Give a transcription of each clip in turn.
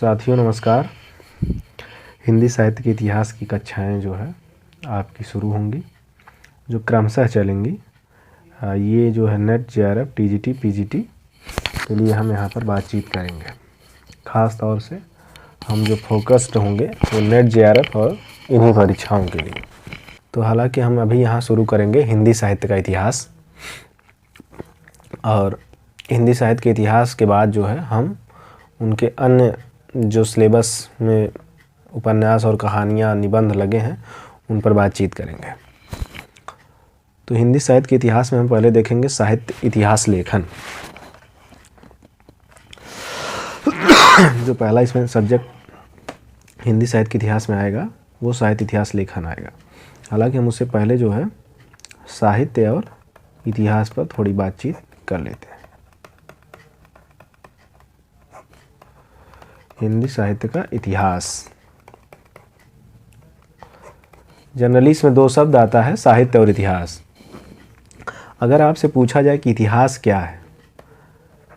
साथियों नमस्कार। हिंदी साहित्य के इतिहास की कक्षाएं जो है आपकी शुरू होंगी, जो क्रमशः चलेंगी। ये जो है नेट, जेआरएफ, टीजीटी, पीजीटी के लिए हम यहाँ पर बातचीत करेंगे। ख़ास तौर से हम जो फोकस्ड होंगे वो नेट, जेआरएफ और इन्हीं परीक्षाओं के लिए। तो हालांकि हम अभी यहाँ शुरू करेंगे हिंदी साहित्य का इतिहास, और हिंदी साहित्य के इतिहास के बाद जो है हम उनके अन्य जो सिलेबस में उपन्यास और कहानियाँ, निबंध लगे हैं उन पर बातचीत करेंगे। तो हिंदी साहित्य के इतिहास में हम पहले देखेंगे साहित्य इतिहास लेखन। जो पहला इसमें सब्जेक्ट हिंदी साहित्य के इतिहास में आएगा वो साहित्य इतिहास लेखन आएगा। हालांकि हम उससे पहले जो है साहित्य और इतिहास पर थोड़ी बातचीत कर लेते हैं। हिंदी साहित्य का इतिहास, जनरली इसमें दो शब्द आता है, साहित्य और इतिहास। अगर आपसे पूछा जाए कि इतिहास क्या है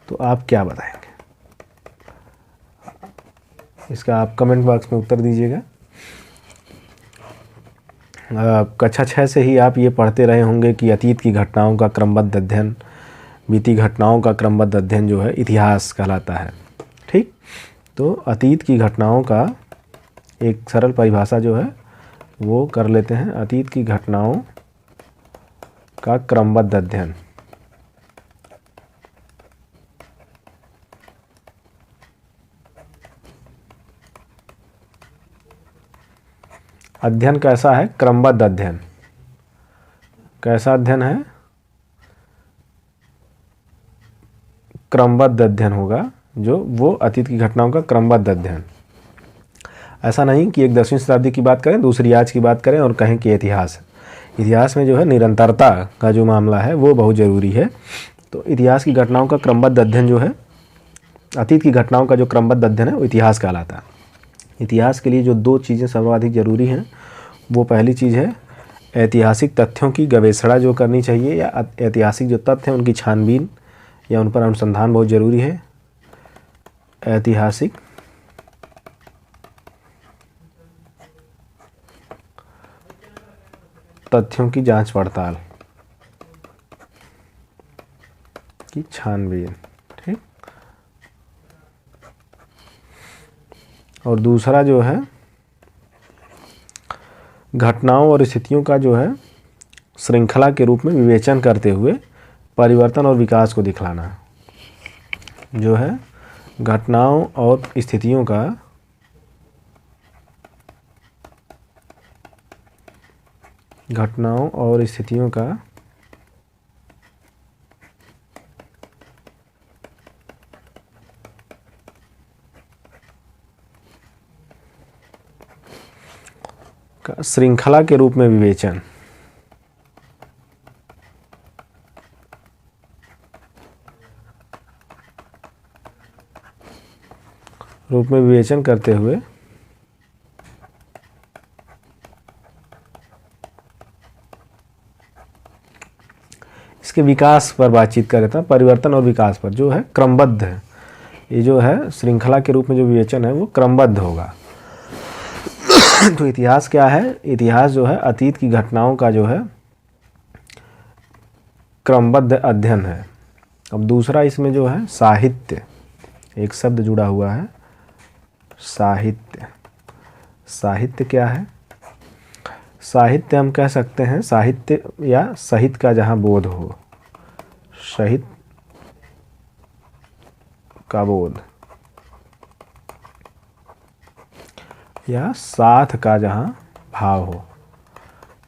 तो आप क्या बताएंगे? इसका आप कमेंट बॉक्स में उत्तर दीजिएगा। कक्षा 6 से ही आप ये पढ़ते रहे होंगे कि अतीत की घटनाओं का क्रमबद्ध अध्ययन, बीती घटनाओं का क्रमबद्ध अध्ययन जो है इतिहास कहलाता है। ठीक, तो अतीत की घटनाओं का एक सरल परिभाषा जो है वो कर लेते हैं। अतीत की घटनाओं का क्रमबद्ध अध्ययन। अध्ययन कैसा है? क्रमबद्ध अध्ययन। कैसा अध्ययन है? क्रमबद्ध अध्ययन होगा, जो वो अतीत की घटनाओं का क्रमबद्ध अध्ययन। ऐसा नहीं कि एक 10वीं शताब्दी की बात करें, दूसरी आज की बात करें और कहें कि इतिहास है। इतिहास में जो है निरंतरता का जो मामला है वो बहुत ज़रूरी है। तो इतिहास की घटनाओं का क्रमबद्ध अध्ययन जो है, अतीत की घटनाओं का जो क्रमबद्ध अध्ययन है वो इतिहास कहलाता है। इतिहास के लिए जो दो चीज़ें सर्वाधिक ज़रूरी हैं, वो पहली चीज़ है ऐतिहासिक तथ्यों की गवेषणा जो करनी चाहिए, या ऐतिहासिक जो तथ्य हैं उनकी छानबीन या उन पर अनुसंधान बहुत ज़रूरी है। ऐतिहासिक तथ्यों की जांच पड़ताल की छानबीन। ठीक, और दूसरा जो है घटनाओं और स्थितियों का जो है श्रृंखला के रूप में विवेचन करते हुए परिवर्तन और विकास को दिखलाना। जो है घटनाओं और स्थितियों का श्रृंखला के रूप में विवेचन। करते हुए इसके विकास पर बातचीत कर रहे थे। परिवर्तन और विकास पर जो है क्रमबद्ध है। ये जो है श्रृंखला के रूप में जो विवेचन है वो क्रमबद्ध होगा। तो इतिहास क्या है? इतिहास जो है अतीत की घटनाओं का जो है क्रमबद्ध अध्ययन है। अब दूसरा इसमें जो है साहित्य, एक शब्द जुड़ा हुआ है, साहित्य। साहित्य क्या है? साहित्य हम कह सकते हैं साहित्य या सहित का जहाँ बोध हो, सहित का बोध, या साथ का जहाँ भाव हो।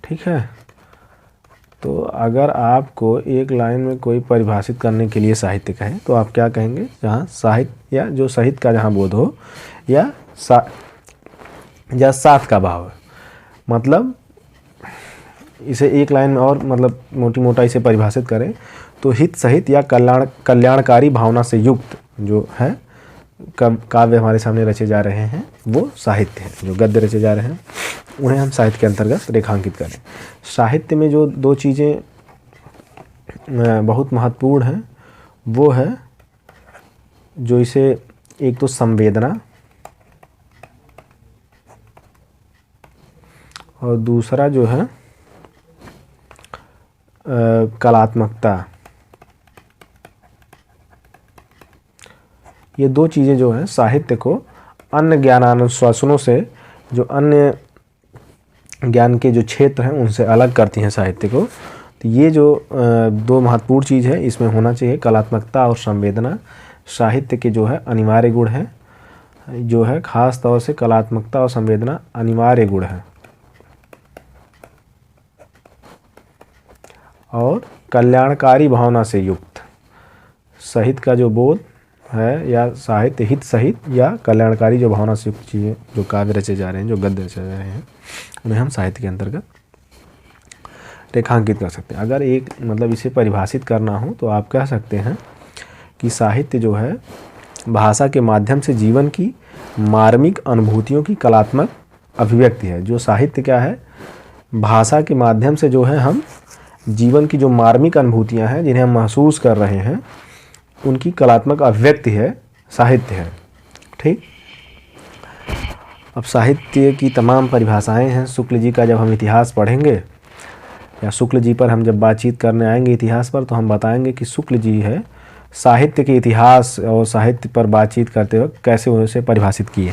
ठीक है, तो अगर आपको एक लाइन में कोई परिभाषित करने के लिए साहित्य कहें तो आप क्या कहेंगे? जहाँ साहित्य या जो सहित का जहाँ बोध हो, या साथ का भाव है। मतलब इसे एक लाइन में और मतलब मोटी मोटाई से परिभाषित करें तो हित सहित या कल्याणकारी भावना से युक्त जो है काव्य हमारे सामने रचे जा रहे हैं वो साहित्य हैं। जो गद्य रचे जा रहे हैं उन्हें हम साहित्य के अंतर्गत रेखांकित करें। साहित्य में जो दो चीज़ें बहुत महत्वपूर्ण हैं वो है जो इसे, एक तो संवेदना और दूसरा जो है कलात्मकता। ये दो चीज़ें जो हैं साहित्य को अन्य ज्ञानानुशासनों से, जो अन्य ज्ञान के जो क्षेत्र हैं उनसे अलग करती हैं साहित्य को। तो ये जो दो महत्वपूर्ण चीज़ है इसमें होना चाहिए, कलात्मकता और संवेदना साहित्य के जो है अनिवार्य गुण है, जो है खास तौर से कलात्मकता और संवेदना अनिवार्य गुण है। और कल्याणकारी भावना से युक्त साहित्य का जो बोध है, या साहित्य हित सहित या कल्याणकारी जो भावना से युक्त चीज़ें जो काव्य रचे जा रहे हैं, जो गद्य रचे जा रहे हैं, उन्हें हम साहित्य के अंतर्गत रेखांकित कर सकते हैं। अगर एक मतलब इसे परिभाषित करना हो तो आप कह सकते हैं कि साहित्य जो है भाषा के माध्यम से जीवन की मार्मिक अनुभूतियों की कलात्मक अभिव्यक्ति है। जो साहित्य क्या है, भाषा के माध्यम से जो है हम जीवन की जो मार्मिक अनुभूतियाँ हैं जिन्हें हम महसूस कर रहे हैं उनकी कलात्मक अभिव्यक्ति है, साहित्य है। ठीक। अब साहित्य की तमाम परिभाषाएं हैं। शुक्ल जी का जब हम इतिहास पढ़ेंगे या शुक्ल जी पर हम जब बातचीत करने आएंगे इतिहास पर, तो हम बताएंगे कि शुक्ल जी है साहित्य के इतिहास और साहित्य पर बातचीत करते वक्त कैसे उसे परिभाषित किए।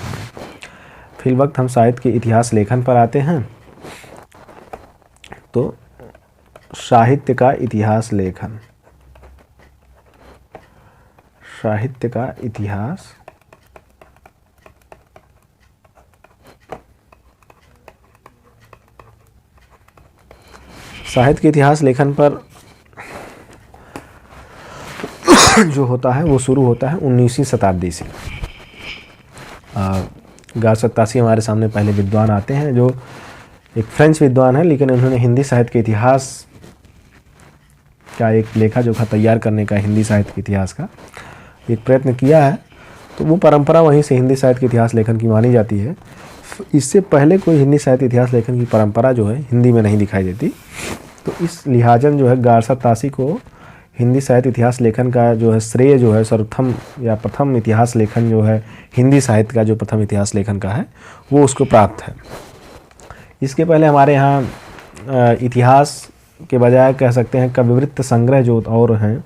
फिर वक्त हम साहित्य के इतिहास लेखन पर आते हैं तो साहित्य का इतिहास लेखन, साहित्य का इतिहास साहित्य के इतिहास लेखन पर जो होता है वो शुरू होता है 19वीं शताब्दी से। 1887 हमारे सामने पहले विद्वान आते हैं जो एक फ्रेंच विद्वान है, लेकिन उन्होंने हिंदी साहित्य के इतिहास का एक लेखा जोखा तैयार करने का, हिंदी साहित्य के इतिहास का एक प्रयत्न किया है। तो वो परंपरा वहीं से हिंदी साहित्य के इतिहास लेखन की मानी जाती है। इससे पहले कोई हिंदी साहित्य इतिहास लेखन की परंपरा जो है हिंदी में नहीं दिखाई देती। तो इस लिहाजन जो है गारसा तासी को हिंदी साहित्य इतिहास लेखन का जो है श्रेय जो है सर्वप्रथम या प्रथम इतिहास लेखन जो है हिंदी साहित्य का जो प्रथम इतिहास लेखन का है वो उसको प्राप्त है। इसके पहले हमारे यहाँ इतिहास के बजाय कह सकते हैं कविवृत्त संग्रह जो और हैं,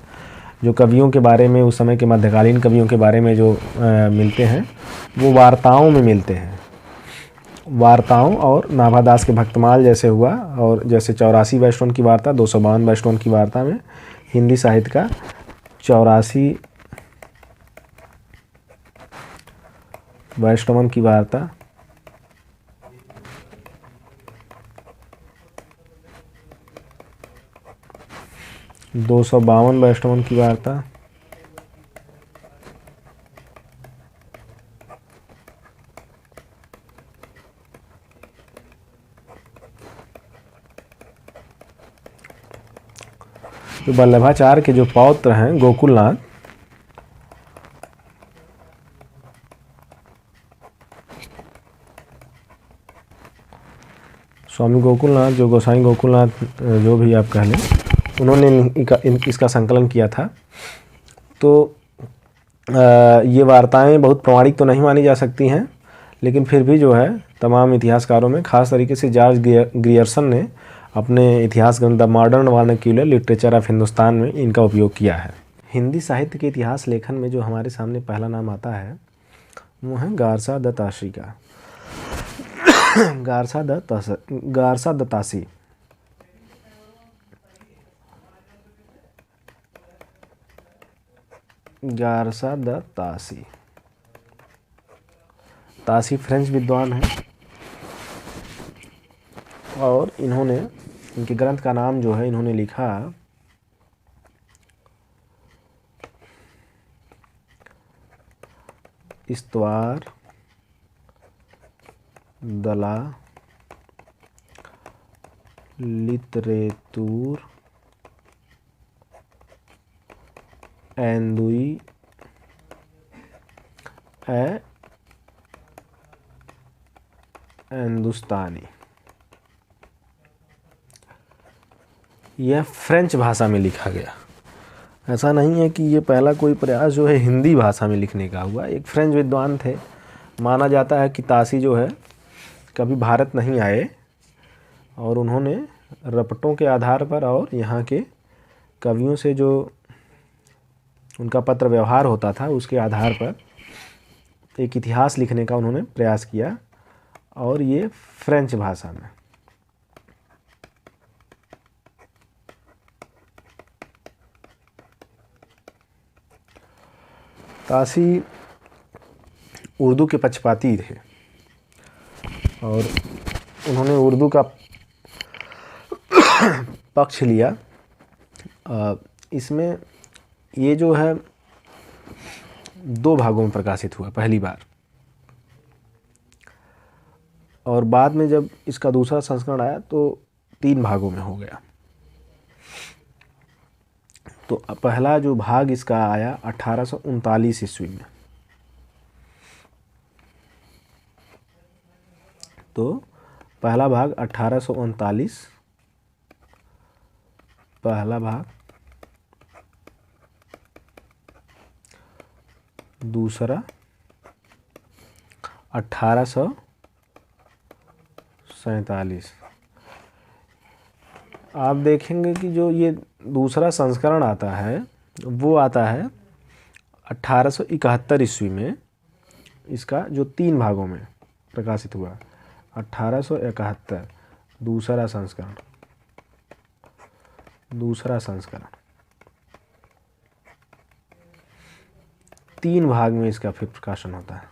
जो कवियों के बारे में, उस समय के मध्यकालीन कवियों के बारे में जो मिलते हैं वो वार्ताओं में मिलते हैं। वार्ताओं और नाभादास के भक्तमाल जैसे हुआ, और जैसे 84 वैष्णव की वार्ता, 252 वैष्णव की वार्ता में हिंदी साहित्य का 84 वैष्णवन की वार्ता, 252 वैष्णवन की वार्ता, तो वल्लभाचार्य के जो पौत्र हैं गोकुलनाथ, स्वामी गोकुलनाथ, जो गोसाई गोकुलनाथ, जो भी आप कह लें, उन्होंने इसका संकलन किया था। तो ये वार्ताएं बहुत प्रमाणिक तो नहीं मानी जा सकती हैं, लेकिन फिर भी जो है तमाम इतिहासकारों में, खास तरीके से जॉर्ज ग्रियर्सन ने अपने इतिहास ग्रंथ the modern vernacular literature of Hindustan में इनका उपयोग किया है। हिंदी साहित्य के इतिहास लेखन में जो हमारे सामने पहला नाम आता है वो है गारसा दत्तासी का। गारसा दत्तासी गारसा दत्तासी तासी फ्रेंच विद्वान है, और इन्होंने, इनके ग्रंथ का नाम जो है इन्होंने लिखा इस्तवार दला लिटरेतूर एंदुई ए हिंदुस्तानी। यह फ्रेंच भाषा में लिखा गया। ऐसा नहीं है कि ये पहला कोई प्रयास जो है हिंदी भाषा में लिखने का हुआ। एक फ्रेंच विद्वान थे, माना जाता है कि तासी जो है कभी भारत नहीं आए, और उन्होंने रपटों के आधार पर और यहाँ के कवियों से जो उनका पत्र व्यवहार होता था उसके आधार पर एक इतिहास लिखने का उन्होंने प्रयास किया, और ये फ्रेंच भाषा में। ताशी उर्दू के पक्षपाती थे और उन्होंने उर्दू का पक्ष लिया। इसमें ये जो है 2 भागों में प्रकाशित हुआ पहली बार, और बाद में जब इसका दूसरा संस्करण आया तो 3 भागों में हो गया। तो पहला जो भाग इसका आया 1839 ईस्वी में। तो पहला भाग 1839, पहला भाग, दूसरा 1847। आप देखेंगे कि जो ये दूसरा संस्करण आता है वो आता है 1871 ईस्वी में। इसका जो 3 भागों में प्रकाशित हुआ, 1871 दूसरा संस्करण, दूसरा संस्करण 3 भाग में इसका फिर प्रकाशन होता है।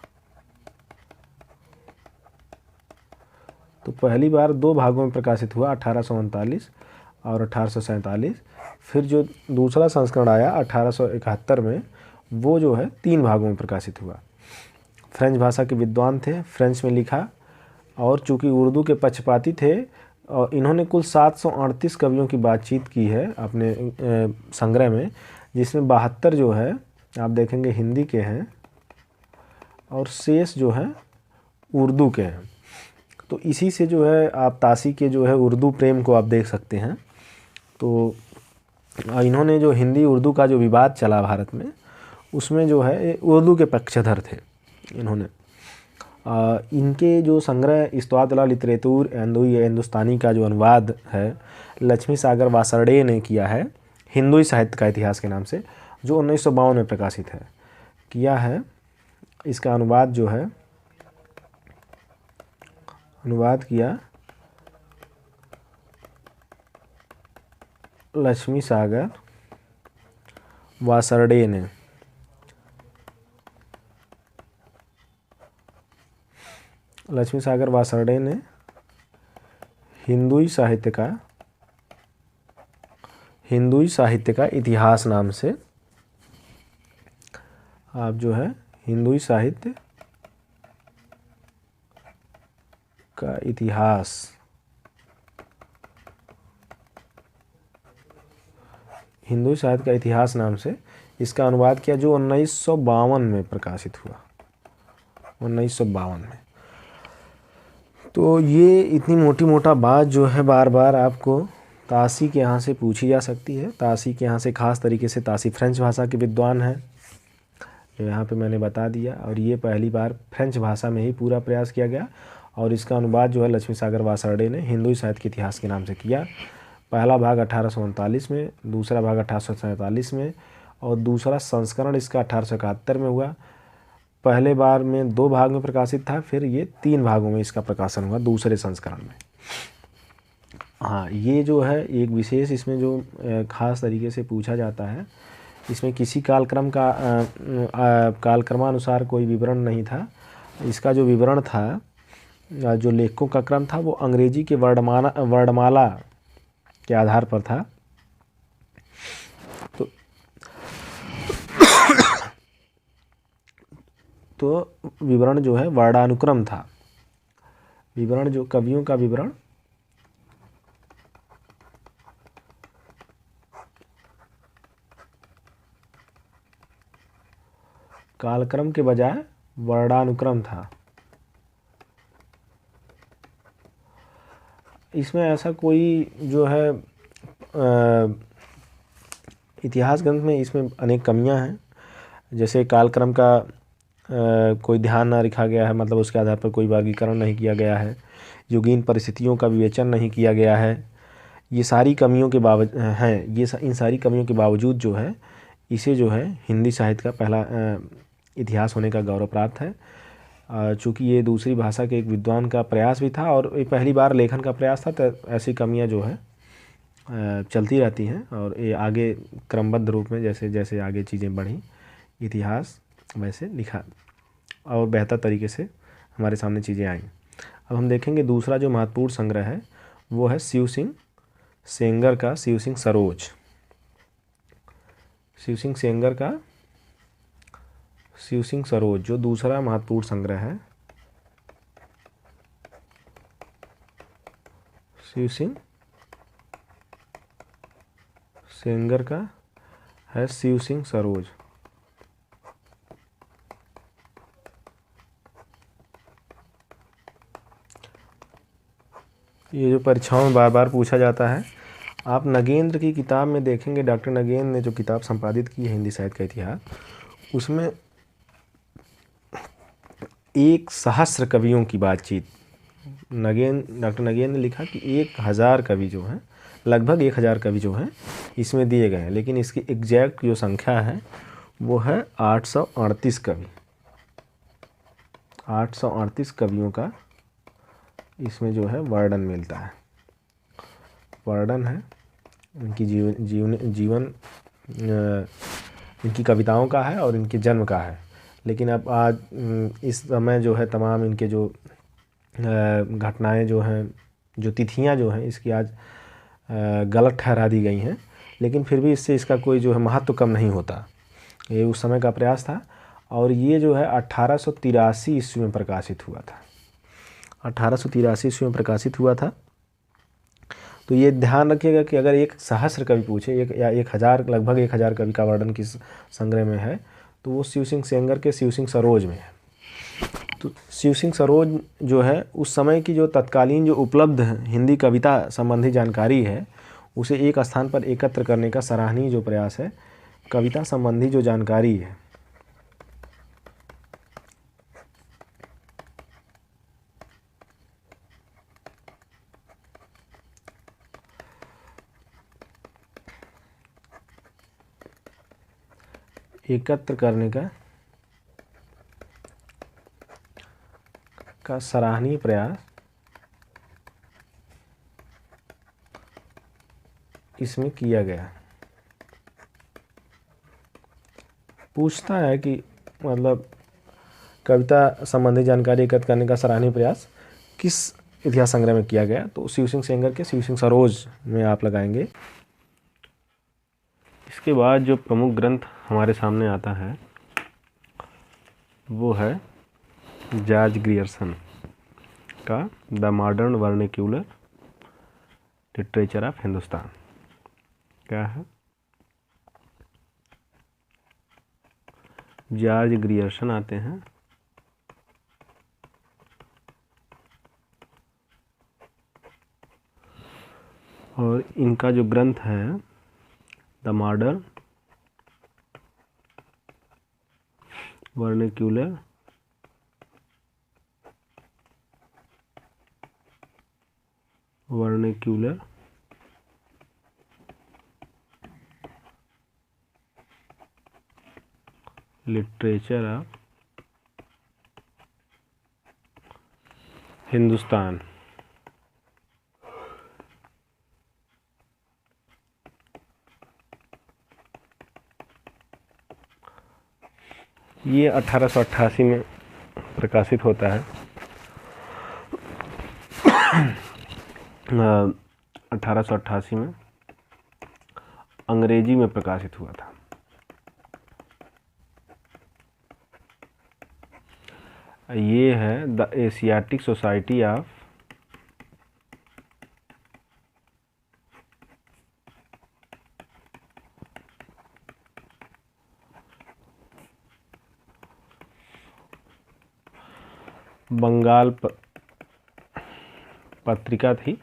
तो पहली बार 2 भागों में प्रकाशित हुआ 1839 और 1847। फिर जो दूसरा संस्करण आया 1871 में, वो जो है 3 भागों में प्रकाशित हुआ। फ्रेंच भाषा के विद्वान थे, फ्रेंच में लिखा, और चूंकि उर्दू के पक्षपाती थे और इन्होंने कुल 738 कवियों की बातचीत की है अपने संग्रह में, जिसमें 72 जो है आप देखेंगे हिंदी के हैं और शेष जो है उर्दू के हैं। तो इसी से जो है आप ताशी के जो है उर्दू प्रेम को आप देख सकते हैं। तो इन्होंने जो हिंदी उर्दू का जो विवाद चला भारत में, उसमें जो है उर्दू के पक्षधर थे इन्होंने। इनके जो संग्रह इस्ताद-उल लिटरेतूर हिंदुस्तानी का जो अनुवाद है लक्ष्मी सागर वासरडे ने किया है, हिंदुई साहित्य का इतिहास के नाम से, जो 1952 में प्रकाशित है, किया है। इसका अनुवाद जो है अनुवाद किया लक्ष्मी सागर वासरडे ने। लक्ष्मी सागर वासरडे ने हिंदुई साहित्य का इतिहास नाम से, आप जो है हिंदुई साहित्य का इतिहास, हिंदुई साहित्य का इतिहास नाम से इसका अनुवाद किया, जो 1952 में प्रकाशित हुआ, 1952 में। तो ये इतनी मोटी मोटा बात जो है बार बार आपको ताशी के यहाँ से पूछी जा सकती है। ताशी के यहाँ से ख़ास तरीके से ताशी फ्रेंच भाषा के विद्वान हैं, यहाँ पे मैंने बता दिया। और ये पहली बार फ्रेंच भाषा में ही पूरा प्रयास किया गया, और इसका अनुवाद जो है लक्ष्मी सागर वासरडे ने हिंदुई साहित्य के इतिहास के नाम से किया। पहला भाग 1839 में, दूसरा भाग 1847 में, और दूसरा संस्करण इसका 1871 में हुआ। पहले बार में 2 भाग में प्रकाशित था, फिर ये 3 भागों में इसका प्रकाशन हुआ दूसरे संस्करण में। हाँ, ये जो है एक विशेष इसमें जो ख़ास तरीके से पूछा जाता है, इसमें किसी कालक्रम का कालक्रमानुसार कोई विवरण नहीं था। इसका जो विवरण था, जो लेखकों का क्रम था, वो अंग्रेजी के वर्णमाला के आधार पर था। तो विवरण जो है वर्णानुक्रम था। विवरण जो कवियों का विवरण कालक्रम के बजाय वर्णानुक्रम था। इसमें ऐसा कोई जो है इतिहास ग्रंथ में इसमें अनेक कमियां हैं। जैसे कालक्रम का कोई ध्यान ना रखा गया है, मतलब उसके आधार पर कोई वर्गीकरण नहीं किया गया है, युगीन परिस्थितियों का विवेचन नहीं किया गया है। ये सारी कमियों के बावजूद हैं, इन सारी कमियों के बावजूद जो है इसे जो है हिंदी साहित्य का पहला इतिहास होने का गौरव प्राप्त है। चूँकि ये दूसरी भाषा के एक विद्वान का प्रयास भी था और ये पहली बार लेखन का प्रयास था, तो ऐसी कमियां जो है चलती रहती हैं और ये आगे क्रमबद्ध रूप में जैसे जैसे आगे चीज़ें बढ़ी, इतिहास वैसे लिखा और बेहतर तरीके से हमारे सामने चीज़ें आई। अब हम देखेंगे दूसरा जो महत्वपूर्ण संग्रह है वो है शिव सिंह सेंगर का शिव सिंह सरोज। शिव सिंह सेंगर का शिव सिंह सरोज जो दूसरा महत्वपूर्ण संग्रह है, शिव सिंह सेंगर का है शिव सिंह सरोज। ये जो परीक्षाओं में बार बार पूछा जाता है, आप नगेंद्र की किताब में देखेंगे, डॉक्टर नगेंद्र ने जो किताब संपादित की है हिंदी साहित्य का इतिहास, उसमें 1,000 कवियों की बातचीत डॉक्टर नगेंद्र ने लिखा कि 1,000 कवि जो हैं, लगभग 1,000 कवि जो हैं इसमें दिए गए हैं, लेकिन इसकी एग्जैक्ट जो संख्या है वो है 838 कवि। 838 कवियों का इसमें जो है वर्णन मिलता है, वर्णन है इनकी जीवन इनकी कविताओं का है और इनके जन्म का है। लेकिन अब आज इस समय जो है तमाम इनके जो घटनाएं जो हैं, जो तिथियां जो हैं, इसकी आज गलत ठहरा दी गई हैं, लेकिन फिर भी इससे इसका कोई जो है महत्व कम नहीं होता। ये उस समय का प्रयास था और ये जो है 1883 ईस्वी में प्रकाशित हुआ था। 1883 ईस्वी में प्रकाशित हुआ था। तो ये ध्यान रखिएगा कि अगर 1,000 कवि पूछे, या 1,000, लगभग 1,000 कवि का वर्णन किस संग्रह में है, तो वो शिव सिंह सेंगर के शिव सिंह सरोज में है। तो शिव सिंह सरोज जो है उस समय की जो तत्कालीन जो उपलब्ध हिंदी कविता संबंधी जानकारी है उसे एक स्थान पर एकत्र करने का सराहनीय जो प्रयास है। कविता संबंधी जो जानकारी है, एकत्र करने का सराहनीय प्रयास इसमें किया गया। पूछता है कि मतलब कविता संबंधी जानकारी एकत्र करने का सराहनीय प्रयास किस इतिहास संग्रह में किया गया, तो शिव सिंह सेंगर के शिव सिंह सरोज में आप लगाएंगे। इसके बाद जो प्रमुख ग्रंथ हमारे सामने आता है वो है जॉर्ज ग्रियर्सन का the modern vernacular literature of Hindustan. क्या है? जॉर्ज ग्रियर्सन आते हैं, और इनका जो ग्रंथ है the modern vernacular literature of Hindustan. ये 1888 में प्रकाशित होता है। 1888 में अंग्रेजी में प्रकाशित हुआ था। ये है the Asiatic Society of Bengal पत्रिका थी,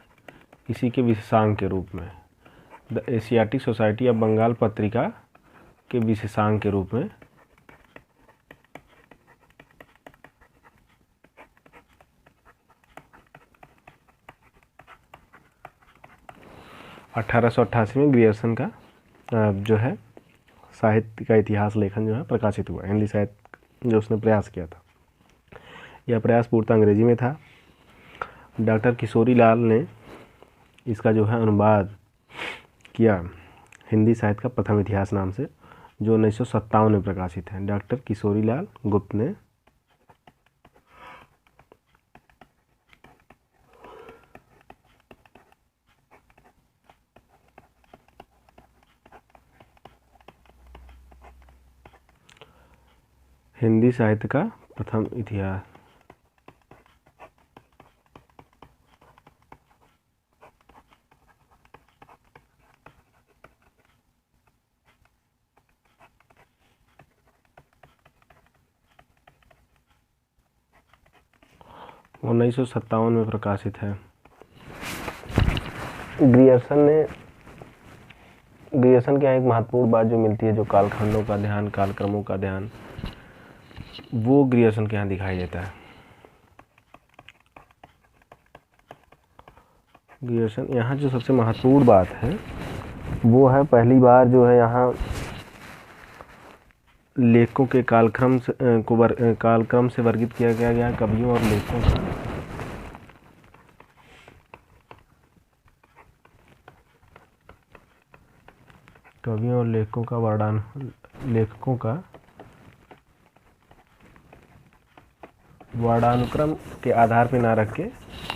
इसी के विशेषांक के रूप में the Asiatic Society of Bengal पत्रिका के विशेषांक के रूप में 1888 में ग्रियर्सन का जो है साहित्य का इतिहास लेखन जो है प्रकाशित हुआ, हिंदी साहित्य जो उसने प्रयास किया था। यह प्रयास पूर्णतः अंग्रेजी में था। डॉक्टर किशोरी लाल ने इसका जो है अनुवाद किया हिंदी साहित्य का प्रथम इतिहास नाम से, जो 1957 में प्रकाशित है। डॉक्टर किशोरी लाल गुप्त ने हिंदी साहित्य का प्रथम इतिहास 1957 में प्रकाशित है। ग्रियर्सन के यहाँ एक महत्वपूर्ण बात जो मिलती है, जो कालखंडों का ध्यान, कालक्रमों का ध्यान, वो ग्रियर्सन के यहाँ दिखाई देता है। ग्रियर्सन यहाँ जो सबसे महत्वपूर्ण बात है वो है, पहली बार जो है यहाँ लेखकों के कालक्रम से वर्गित किया गया कवियों और लेखकों का। कवियों और लेखकों का वर्णानुक्रम के आधार पर ना रख के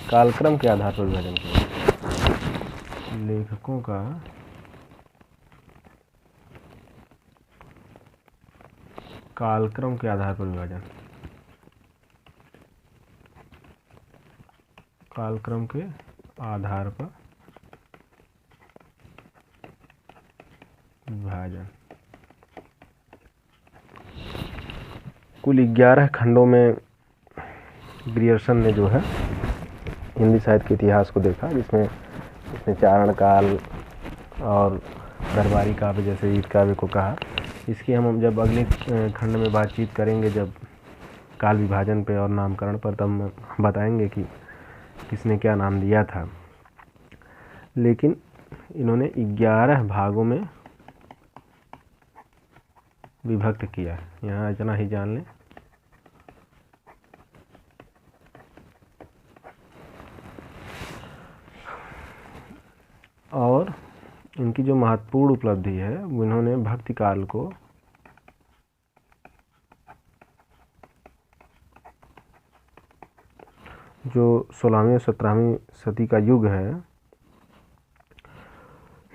कालक्रम के आधार पर विभाजन किया। लेखकों का कालक्रम के आधार पर विभाजन, कालक्रम के आधार पर विभाजन। कुल 11 खंडों में ग्रियर्सन ने जो है हिंदी साहित्य के इतिहास को देखा, जिसमें चारण काल और दरबारी काव्य जैसे रीत काव्य को कहा। इसकी हम जब अगले खंड में बातचीत करेंगे, जब काल विभाजन पे और नामकरण पर, तब हम बताएंगे कि किसने क्या नाम दिया था। लेकिन इन्होंने 11 भागों में विभक्त किया। यहाँ इतना ही जान लें। और इनकी जो महत्वपूर्ण उपलब्धि है, इन्होंने भक्ति काल को जो 16वीं और 17वीं सदी का युग है,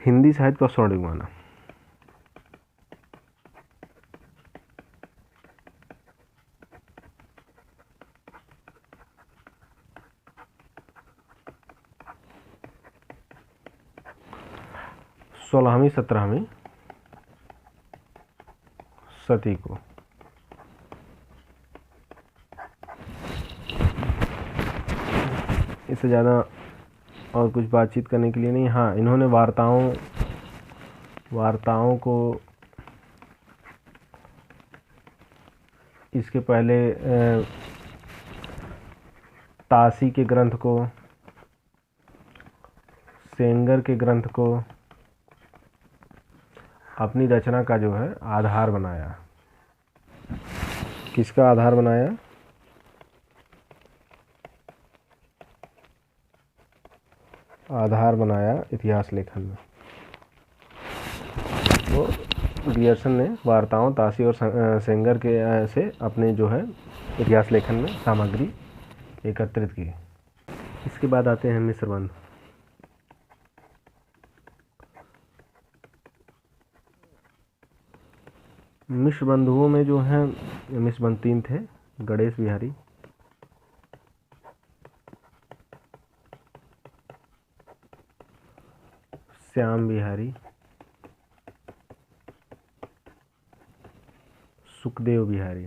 हिंदी साहित्य का स्वर्ण युग माना। सोलहवीं 17वीं सदी को इससे ज़्यादा और कुछ बातचीत करने के लिए नहीं। हाँ, इन्होंने वार्ताओं को इसके पहले तासी के ग्रंथ को, सेंगर के ग्रंथ को अपनी रचना का जो है आधार बनाया। किसका आधार बनाया? आधार बनाया इतिहास लेखन में। तो ग्रियर्सन ने वार्ताओं, तासी और सेंगर के से अपने जो है इतिहास लेखन में सामग्री एकत्रित की। इसके बाद आते हैं मिश्रबंध। मिश्रबंधुओं में जो है मिश्रबंध 3 थे: गणेश बिहारी, श्याम बिहारी, सुखदेव बिहारी।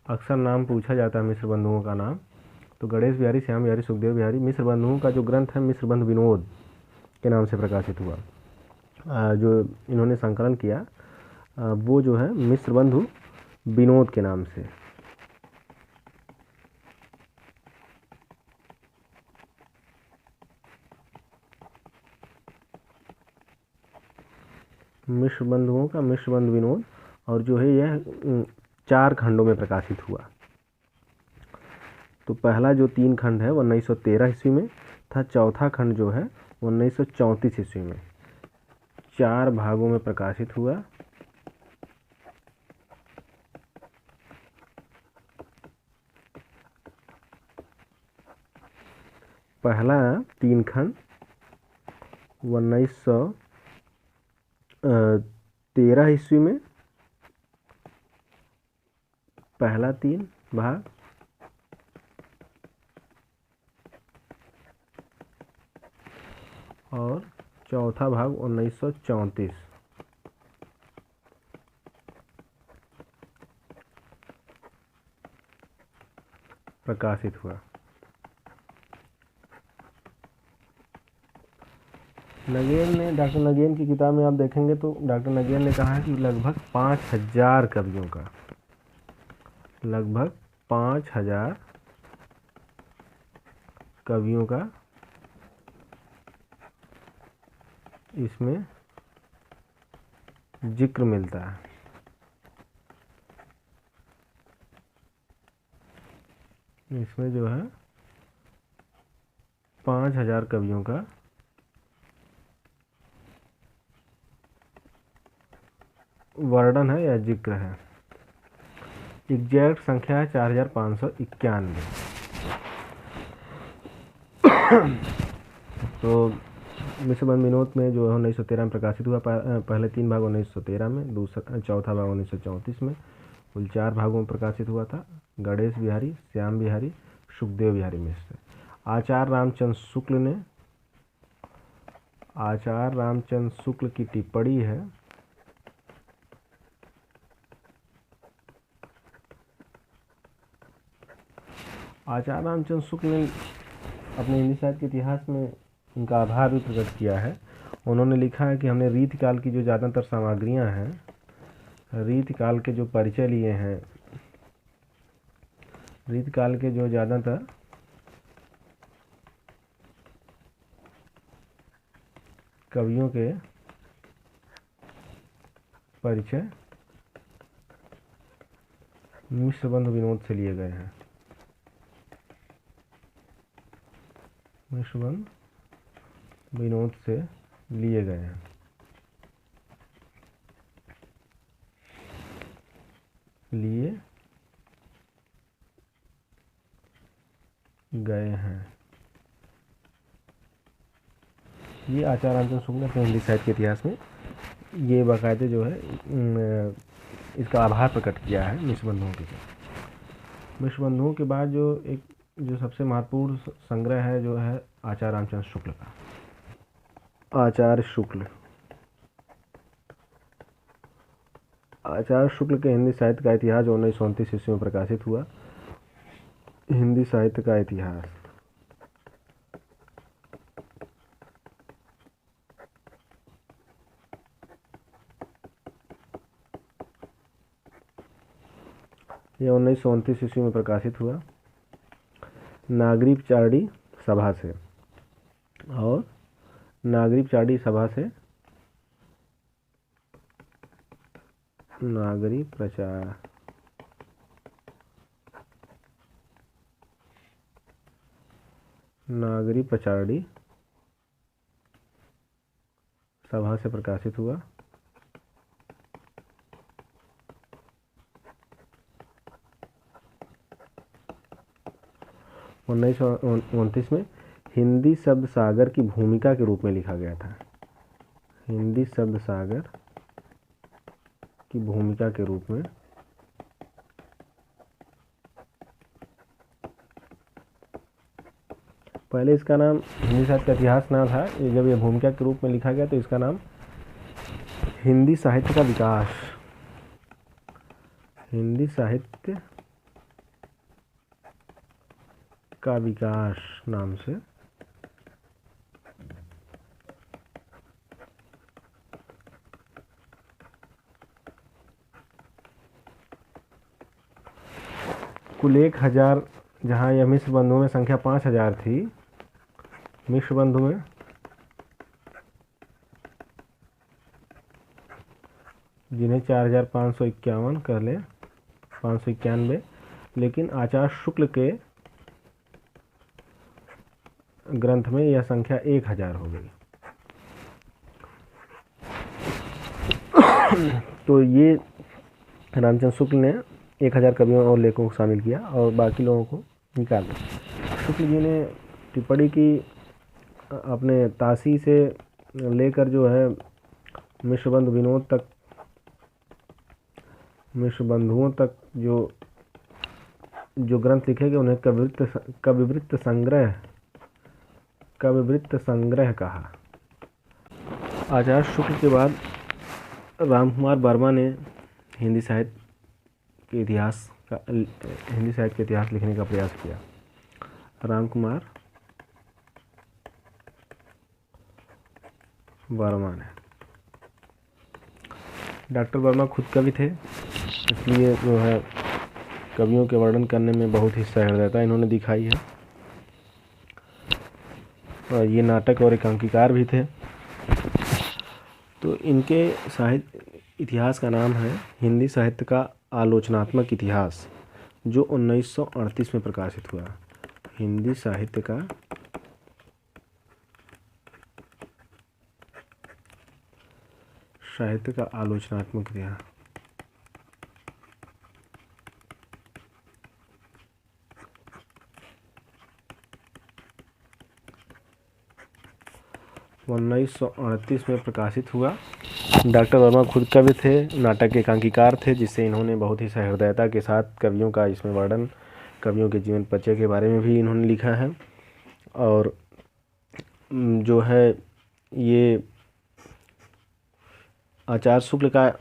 अक्सर नाम पूछा जाता है मिश्र बंधुओं का नाम, तो गणेश बिहारी, श्याम बिहारी, सुखदेव बिहारी। मिश्र बंधुओं का जो ग्रंथ है मिश्रबंध विनोद के नाम से प्रकाशित हुआ। जो इन्होंने संकलन किया वो जो है मिश्रबंधु विनोद के नाम से। मिश्र बंधुओं का मिश्र बंधु विनोद, और जो है यह 4 खंडों में प्रकाशित हुआ। तो पहला जो 3 खंड है वो 1913 ईस्वी में था, चौथा खंड जो है 1934 ईस्वी में। 4 भागों में प्रकाशित हुआ। पहला 3 खंड 1913 ईस्वी में, पहला 3 भाग, और चौथा भाग 1934 प्रकाशित हुआ। नगेन ने, डॉक्टर नगेन की किताब में आप देखेंगे तो डॉक्टर नगेन ने कहा है कि लगभग 5000 कवियों का, लगभग 5000 कवियों का इसमें जिक्र मिलता है। इसमें जो है 5000 कवियों का वर्णन है या जिक्र है। एग्जैक्ट संख्या है 4591। तो मिश्र बंधु विनोद में जो है 1913 में प्रकाशित हुआ। पहले 3 भाग 1913 में, दूसरा चौथा भाग 1934 में। कुल 4 भागों में प्रकाशित हुआ था। गणेश बिहारी, श्याम बिहारी, सुखदेव बिहारी मिश्र। आचार्य रामचंद्र शुक्ल की टिप्पणी है। आचार्य रामचंद्र शुक्ल ने अपने हिंदी साहित्य के इतिहास में इनका आभार भी प्रकट किया है। उन्होंने लिखा है कि हमने रीतिकाल की जो ज़्यादातर सामग्रियां हैं, रीतिकाल के जो परिचय लिए हैं, रीतिकाल के जो ज़्यादातर कवियों के परिचय मिश्र बंधु विनोद से लिए गए हैं। मिश्र बंधु विनोद से लिए गए हैं। लिए गए हैं। ये आचार्य रामचंद्र शुक्ल ने अपने हिंदी साहित्य के इतिहास में ये बाकायदे जो है इसका आभार प्रकट किया है मिश्र बंधुओं के। मिश्र बंधुओं के बाद जो सबसे महत्वपूर्ण संग्रह है जो है आचार्य रामचंद्र शुक्ल का। आचार्य शुक्ल के हिंदी साहित्य का इतिहास 1929 ईस्वी में प्रकाशित हुआ। हिंदी साहित्य का इतिहास। यह 1929 ईस्वी में प्रकाशित हुआ नागरी प्रचारणी सभा से, और नागरी प्रचारणी सभा से नागरी प्रचारणी सभा से प्रकाशित हुआ। उन्नीस सौ 29 में हिंदी शब्द सागर की भूमिका के रूप में लिखा गया था। हिंदी शब्द सागर की भूमिका के रूप में पहले इसका नाम हिंदी साहित्य का इतिहास ना था। जब यह भूमिका के रूप में लिखा गया तो इसका नाम हिंदी साहित्य का विकास, हिंदी साहित्य का विकास नाम से कुल 1000, जहाँ यह मिश्र बंधुओं में संख्या 5000 थी, मिश्र बंधु में जिन्हें 4551 कह लें, 591, लेकिन आचार्य शुक्ल के ग्रंथ में यह संख्या 1000 हो गई। तो ये रामचंद्र शुक्ल ने 1000 कवियों और लेखकों को शामिल किया और बाकी लोगों को निकाल दिया। शुक्ल जी ने टिप्पणी की अपने ताशी से लेकर जो है मिश्रबंधु विनोद तक, मिश्रबंधुओं तक जो ग्रंथ लिखे गए उन्हें कविवृत्त संग्रह कहा। आचार्य शुक्ल के बाद रामकुमार वर्मा ने हिंदी साहित्य के इतिहास लिखने का प्रयास किया। रामकुमार वर्मा ने, डॉक्टर वर्मा खुद कवि थे, इसलिए जो है कवियों के वर्णन करने में बहुत ही सहृदयता इन्होंने दिखाई है। और ये नाटक और एकांकीकार भी थे। तो इनके साहित्य इतिहास का नाम है हिंदी साहित्य का आलोचनात्मक इतिहास, जो 1938 में प्रकाशित हुआ। हिंदी साहित्य का आलोचनात्मक इतिहास। वो 1938 में प्रकाशित हुआ। डॉक्टर वर्मा खुद कवि थे, नाटक के एकांकीकार थे, जिससे इन्होंने बहुत ही सहृदयता के साथ कवियों का इसमें वर्णन, कवियों के जीवन परिचय के बारे में भी इन्होंने लिखा है। और जो है ये आचार्य शुक्ल का,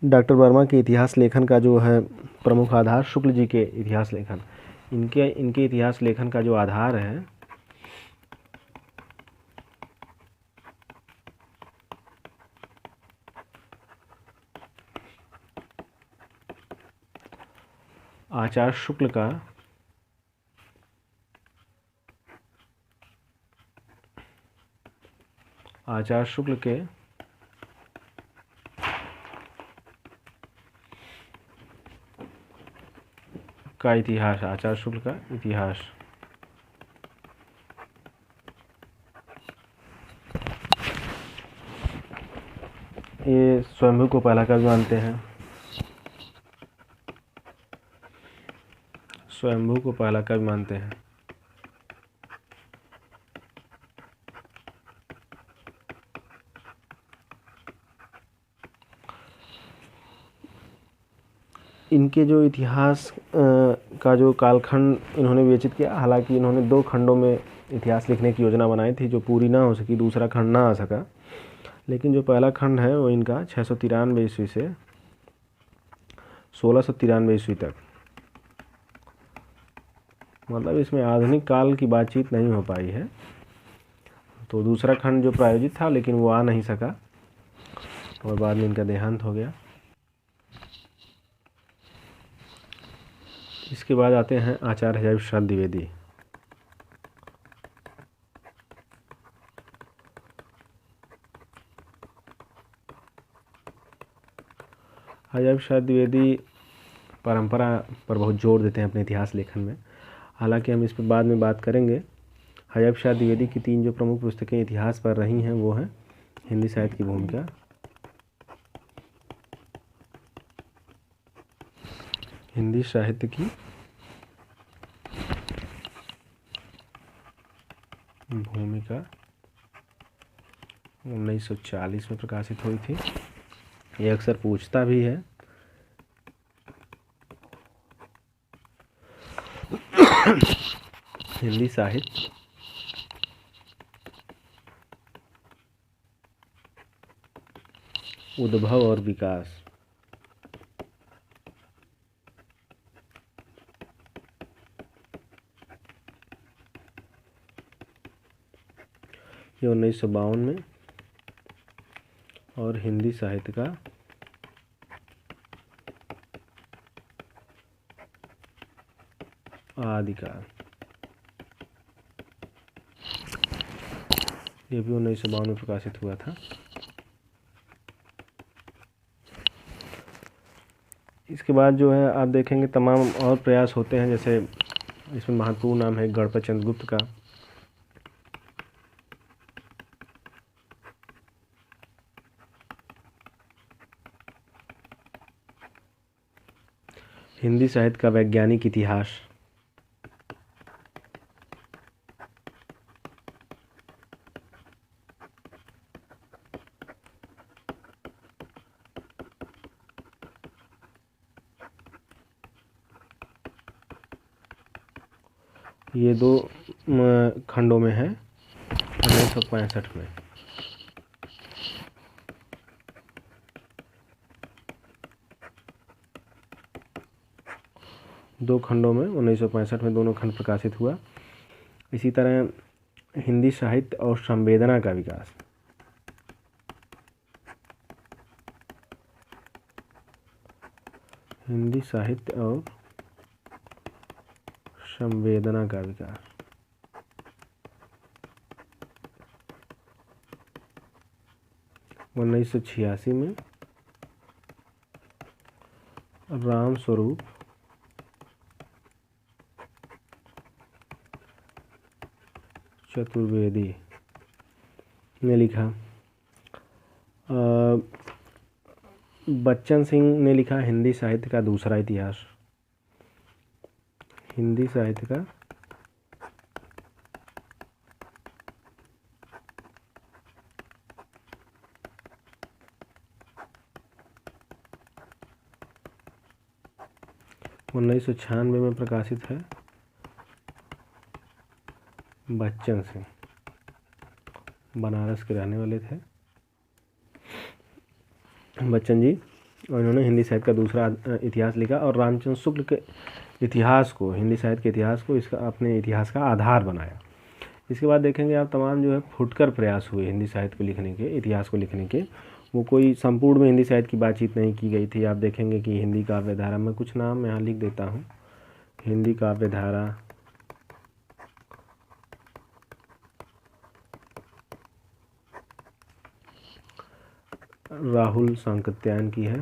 डॉक्टर वर्मा के इतिहास लेखन का जो है प्रमुख आधार शुक्ल जी के इतिहास लेखन, इनके इतिहास लेखन का जो आधार है आचार्य शुक्ल का इतिहास, आचार्य शुक्ल का इतिहास। ये स्वयंभू को पहला कवि मानते हैं, स्वयंभू को पहला कवि मानते हैं। इनके जो इतिहास का जो कालखंड इन्होंने विवेचित किया, हालांकि इन्होंने 2 खंडों में इतिहास लिखने की योजना बनाई थी, जो पूरी ना हो सकी, दूसरा खंड ना आ सका। लेकिन जो पहला खंड है वो इनका 693 ईस्वी से 1693 ईस्वी तक, मतलब इसमें आधुनिक काल की बातचीत नहीं हो पाई है। तो दूसरा खंड जो प्रायोजित था, लेकिन वो आ नहीं सका और बाद में इनका देहांत हो गया। इसके बाद आते हैं आचार्य हजारी प्रसाद द्विवेदी। हजारी प्रसाद द्विवेदी परंपरा पर बहुत जोर देते हैं अपने इतिहास लेखन में, हालांकि हम इस पर बाद में बात करेंगे। हजारी प्रसाद द्विवेदी की 3 जो प्रमुख पुस्तकें इतिहास पर रही हैं वो हैं हिंदी साहित्य की भूमिका, हिंदी साहित्य की भूमिका 1940 में प्रकाशित हुई थी। ये अक्सर पूछता भी है। हिंदी साहित्य उद्भव और विकास। ये 1952 में, और हिंदी साहित्य का आदिकाल, ये भी 1952 में प्रकाशित हुआ था। इसके बाद जो है आप देखेंगे तमाम और प्रयास होते हैं, जैसे इसमें महत्वपूर्ण नाम है गणपत चंद्रगुप्त का। हिंदी साहित्य का वैज्ञानिक इतिहास। ये 2 खंडों में है 1965 में। दो खंडों में 1965 में दोनों खंड प्रकाशित हुआ। इसी तरह हिंदी साहित्य और संवेदना का विकास। हिंदी साहित्य और संवेदना का विकास। उन्नीस सौ 86 में राम स्वरूप चतुर्वेदी ने लिखा। बच्चन सिंह ने लिखा हिंदी साहित्य का दूसरा इतिहास। हिंदी साहित्य का उन्नीस सौ 96 में प्रकाशित है। बच्चन सिंह बनारस के रहने वाले थे बच्चन जी, और इन्होंने हिंदी साहित्य का दूसरा इतिहास लिखा और रामचंद्र शुक्ल के इतिहास को, हिंदी साहित्य के इतिहास को इसका अपने इतिहास का आधार बनाया। इसके बाद देखेंगे आप तमाम जो है फुटकर प्रयास हुए हिंदी साहित्य को लिखने के, इतिहास को लिखने के। वो कोई संपूर्ण में हिंदी साहित्य की बातचीत नहीं की गई थी। आप देखेंगे कि हिंदी काव्य धारा में कुछ नाम मैं यहाँ लिख देता हूँ। हिंदी काव्य धारा, राहुल सांकृत्यायन की है।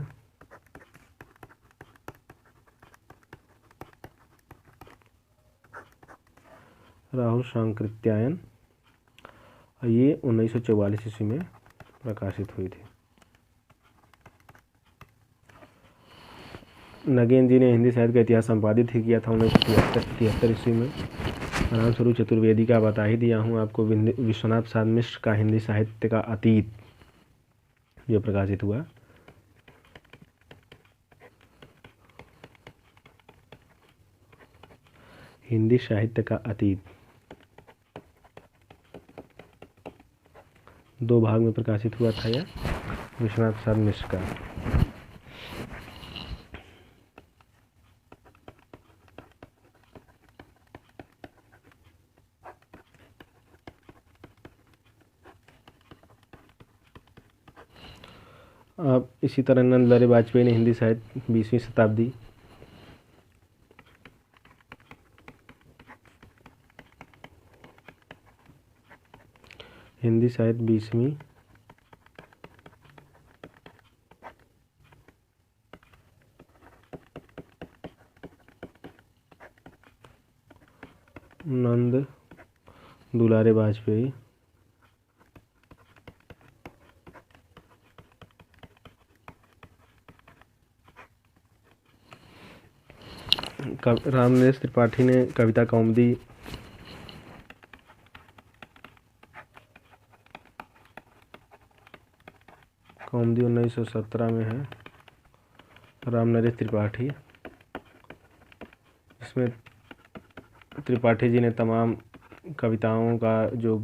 राहुल सांकृत्यायन, ये 1944 ईस्वी में प्रकाशित हुई थी। नगेन जी ने हिंदी साहित्य का इतिहास संपादित ही किया था 1973 ईस्वी में। राम स्वरूप चतुर्वेदी का बता ही दिया हूँ आपको। विश्वनाथ प्रसाद मिश्र का हिंदी साहित्य का अतीत जो प्रकाशित हुआ। हिंदी साहित्य का अतीत 2 भाग में प्रकाशित हुआ था यह, विश्वनाथ प्रसाद मिश्र का। अब इसी तरह नंदलाल वाजपेयी ने हिंदी साहित्य 20वीं शताब्दी, हिंदी साहित्य 20वीं नंद दुलारे वाजपेयी, रामनरेश त्रिपाठी ने कविता कौमुदी, कौमुदी 1917 में है, रामनरेश त्रिपाठी। इसमें त्रिपाठी जी ने तमाम कविताओं का जो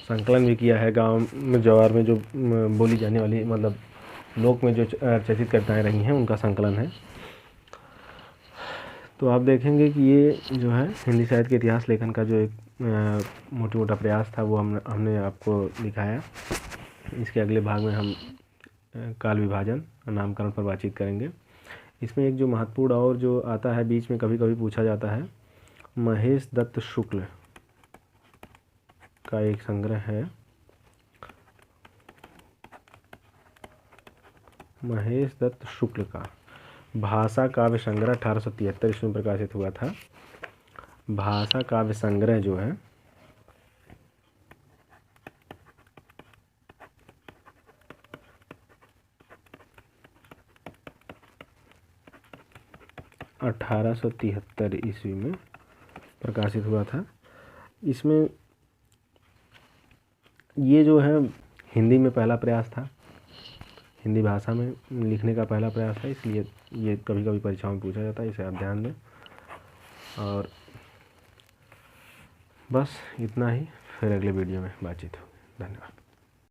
संकलन भी किया है। गांव में जवार में जो बोली जाने वाली, मतलब लोक में जो चर्चित कविताएं रही हैं उनका संकलन है। तो आप देखेंगे कि ये जो है हिंदी साहित्य के इतिहास लेखन का जो एक मोटा प्रयास था वो हमने आपको दिखाया। इसके अगले भाग में हम काल विभाजन और नामकरण पर बातचीत करेंगे। इसमें एक जो महत्वपूर्ण और जो आता है बीच में कभी कभी पूछा जाता है, महेश दत्त शुक्ल का एक संग्रह है महेश दत्त शुक्ल का भाषा काव्य संग्रह 1873 ईस्वी में प्रकाशित हुआ था। भाषा काव्य संग्रह जो है 1873 ईस्वी में प्रकाशित हुआ था। इसमें ये जो है हिंदी में पहला प्रयास था, हिंदी भाषा में लिखने का पहला प्रयास था, इसलिए ये कभी कभी परीक्षाओं में पूछा जाता है, इसे आप ध्यान दें। और बस इतना ही, फिर अगले वीडियो में बातचीत होगी। धन्यवाद।